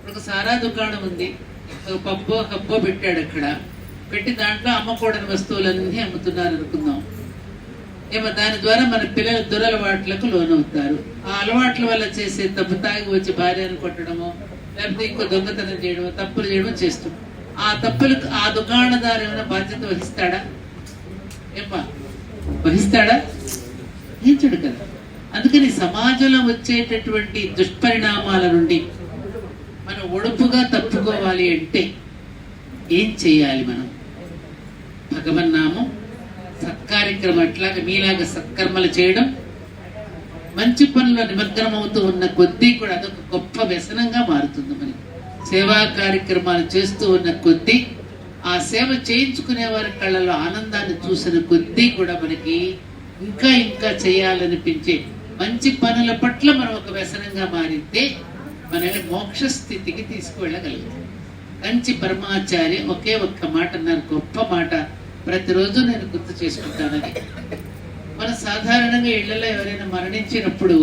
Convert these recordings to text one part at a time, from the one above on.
ఒక సారా దుకాణం ఉంది, ఒక పబ్బో కబ్బో పెట్టాడు. అక్కడ పెట్టి దాంట్లో అమ్మకూడని వస్తువులన్నీ అమ్ముతున్నారు అనుకుందాం. ఏమో దాని ద్వారా మన పిల్లల దురలవాట్లకు లోనవుతారు. ఆ అలవాట్ల వల్ల చేసే తప్పు, తాగి వచ్చి భార్యను కొట్టడమో లేకపోతే ఇంకో దొంగతనం చేయడమో తప్పులు చేయడమో చేస్తుంది. ఆ తప్పులకు ఆ దుకాణదారు ఏమైనా బాధ్యత వహిస్తాడా? ఏమ్మా వహిస్తాడా? వహించడు కదా. అందుకని సమాజంలో వచ్చేటటువంటి దుష్పరిణామాల నుండి మనం ఒడుపుగా తప్పుకోవాలి అంటే ఏం చేయాలి? మనం భగవన్నామం, సత్కార్యక్రమం, అట్లాగా మీలాగా సత్కర్మలు చేయడం, మంచి పనుల్లో నిమగ్నమవుతూ ఉన్న కొద్దీ కూడా అదొక గొప్ప వ్యసనంగా మారుతుంది. మనకి సేవా కార్యక్రమాలు చేస్తూ ఉన్న కొద్దీ, ఆ సేవ చేయించుకునే వారి కళ్ళలో ఆనందాన్ని చూసిన కొద్దీ కూడా మనకి ఇంకా ఇంకా చేయాలనిపించే మంచి పనుల పట్ల మనం ఒక వ్యసనంగా మారితే మనల్ని మోక్ష స్థితికి తీసుకువెళ్ళగలుగుతాం. కంచి పరమాచార్య ఒకే ఒక్క మాట అన్నారు, గొప్ప మాట, ప్రతిరోజు నేను గుర్తు చేసుకుంటానని. మనం సాధారణంగా ఇళ్లలో ఎవరైనా మరణించినప్పుడు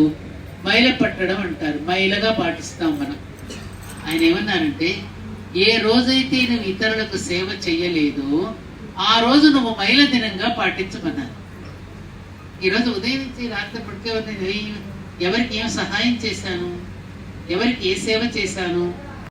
మైల పట్టడం అంటారు, మైలగా పాటిస్తాం మనం. ఆయన ఏమన్నారంటే, ఏ రోజైతే నువ్వు ఇతరులకు సేవ చెయ్యలేదో ఆ రోజు నువ్వు మైల దినంగా పాటించమన్నారు. ఈరోజు ఉదయం నుంచి రాత్రి పడుకే ఎవరికి ఏం సహాయం చేశాను, ఎవరికి ఏ సేవ చేశాను,